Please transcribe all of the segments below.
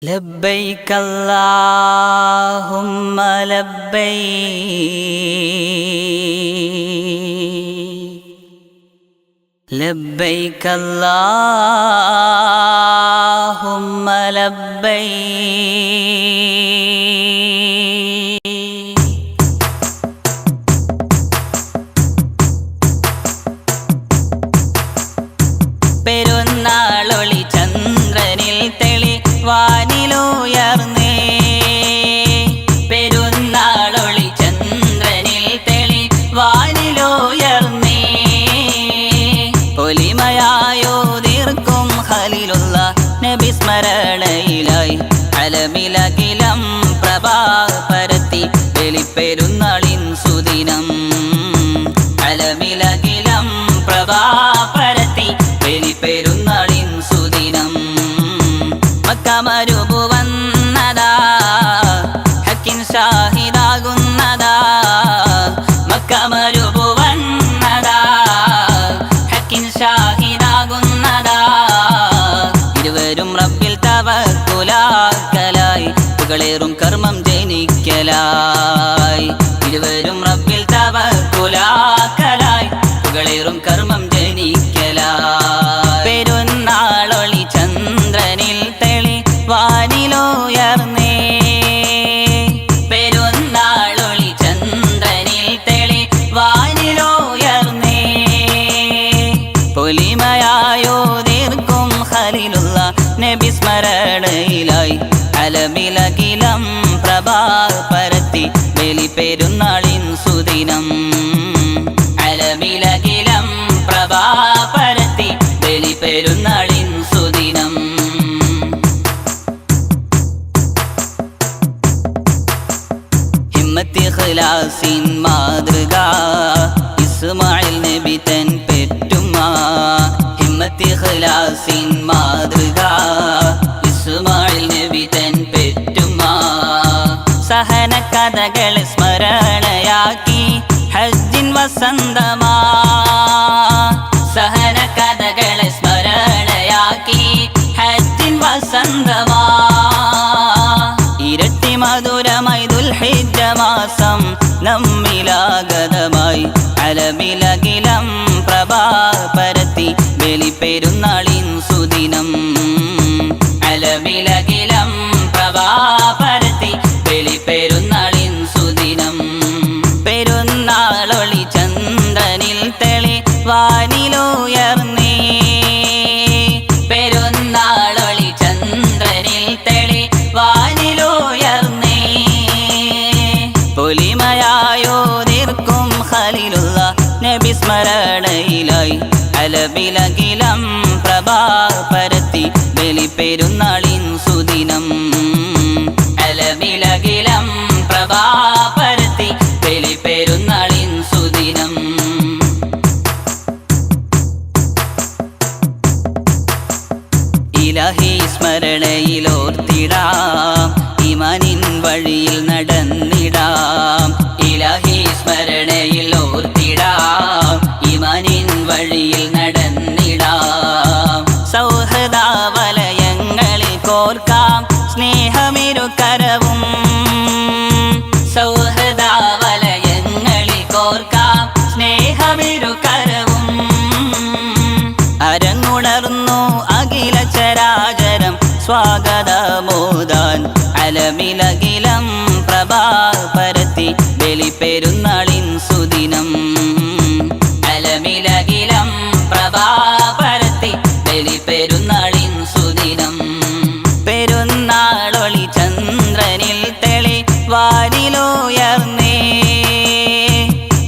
لبيك اللهم لبيك لبيك اللهم لبيك പെരുന്നാളൊളി ചന്ദ്രനിൽ തെളിവാനിലുയർന്നേ പെരുന്നാളൊളി ചന്ദ്രനിൽ തെളിവാനിലുയർന്നേ പൊലിമയായോതിർക്കും ഖലീലുള്ള നബി സ്മരണയിലായി അലമിലകിലം പ്രഭാ പരത്തി വെളിപ്പെരുന്നാളിൻ സുദിനം അലമിലകിലം പ്രഭാ പരത്തി വെളിപ്പെരുന്നാളിൻ സുദിനം മക്കമരുഭു വന്നതാ ഹക്കിൻ ഷാഹിദാകുന്നതാ മക്കമരുഭു വന്നതാ ഹക്കിൻ ഷാഹിദാകുന്നതാ ഇരുവരും റബ്ബിൽ തവക്കുലാക്കലായി പുകളേറും കർമ്മം ജനിക്കലായി ഇരുവരും റബ്ബിൽ തവക്കുലാക്കലായി പുകളേറും കർമ്മം ജനിക്കലായി പെരുന്നാളൊളി ചന്ദ്രനിൽ തെളിവാനിലുയർന്നേ പെരുന്നാളൊളി ചന്ദ്രനിൽ തെളിവാനിലുയർന്നേ പൊലിമയായോതിർക്കും ഖലീലുള്ള നബി സ്മരണയിലായി അലമിലകിലം പ്രഭാ പരത്തി വെളിപ്പെരുന്നാളിൻ സുദിനം അലമിലകിലം പ്രഭാ പരത്തി വെളിപ്പെരുന്നാളിൻ സുദിനം ഹിമ്മത്തി ഖിലാസിൻ മാതൃക ഇസ്മായിൽ നബി തൻ പെറ്റുമ്മ ഹിമ്മത്തി ഖിലാസിൻ മാതൃക ഇസ്മായിൽ നബി തൻ പെറ്റുമ്മ സഹന കഥകൾ സ്മരണയാക്കി ഹജ്ജിൻ വസന്തമാ സഹന കഥകളെ സ്മരണയാക്കി ഹജ്ജിൻ വസന്തമാ ഇരട്ടി മധുരമായി ദുൽഹിജ്ജ മാസം നമ്മിലാഗതമായി അലമിലകിലം പ്രഭാ പരത്തി വെളിപ്പെരുന്നാളിൻ സുദിനം അലമിലകിലം പ്രഭാ പരത്തി വെളിപ്പെരുന്നാളിൻ സുദിനം പെരുന്നാളൊളി ചന്ദ്രനിൽ തെളിവാനിലുയർന്നേ പെരുന്നാളൊളി ചന്ദ്രനിൽ തെളിവാനിലുയർന്നേ പൊലിമയായോതിർക്കും ഖലീലുള്ള നബി സ്മരണയിലായി അലമിലകിലം പ്രഭാ പരത്തി വെളിപ്പെരുന്നാളിൻ സുദിനം അലമിലകിലം പ്രഭാ പരത്തി വെളിപ്പെരുന്നാളിൻ സുദിനം ഇലാഹി സ്മരണയിലോർത്തിടാം ഈമാനിൻ വഴിയിൽ നടന്നിടാം ഇലാഹി സ്മരണയിലോർത്തിടാം ഈമാനിൻ വഴിയിൽ നടന്നിടാം സൗഹൃദ വലയങ്ങളിൽ കോർക്കാം സ്നേഹമിരുകരവും സൗഹൃദ വലയങ്ങളിൽ കോർക്കാം സ്നേഹമിരുകരവും അരങ്ങുണർന്നു അഖില ചരാചരം സ്വാഗതമോദാൻ അലമിലകിലം പ്രഭാ പരത്തി വെളിപ്പെരുന്നാളിൻ സുദിനം അലമിലകിലം പ്രഭാ പരത്തി വെളിപ്പെരുന്നാളിൻ സുദിനം പെരുന്നാളൊളി ചന്ദ്രനിൽ തെളിവാനിലുയർന്നേ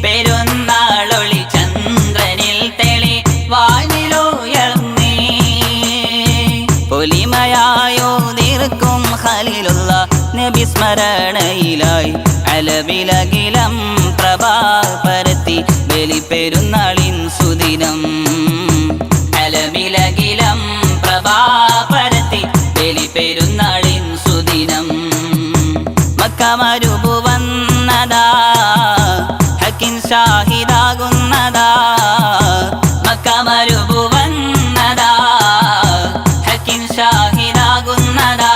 പെരുന്നാളൊളി ചന്ദ്രനിൽ തെളിവാനിലുയർന്നേ പൊലിമയായോതിർക്കും ഖലീലുള്ള നബി സ്മരണയിലായി അലമിലകിലം പ്രഭാ പരത്തി വെളിപ്പെരുന്നാളിൻ സുദിനം അലമിലകിലം പ്രഭാ പരത്തി വെളിപ്പെരുന്നാളിൻ സുദിനം മക്കമരുഭു വന്നതാ ഹക്കിൻ ഷാഹിദാകുന്നതാ മക്കമരുഭു വന്നതാ ഹക്കിൻ ഷാഹിദാകുന്നതാ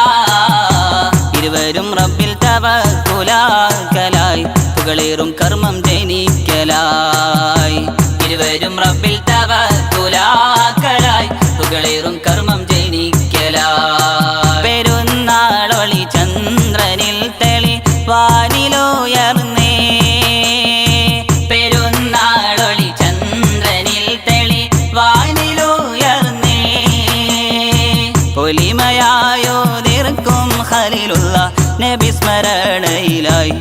ഇരുവരും റബ്ബിൽ തവക്കുലാക്കലായി പുകളേറും കർമ്മം ജനിക്കലായി ഇരുവരും റബ്ബിൽ തവക്കുലാക്കലായി പുകളേറും കർമ്മം ജനിക്കലായി പെരുന്നാളൊളി ചന്ദ്രനിൽ തെളി വാനിലുയർന്നേ പെരുന്നാളൊളി ചന്ദ്രനിൽ തെളി വാനിലുയർന്നേ പൊലിമയായോ തീർക്കും ഖലീലുള്ള നബി സ്മരണയിലായി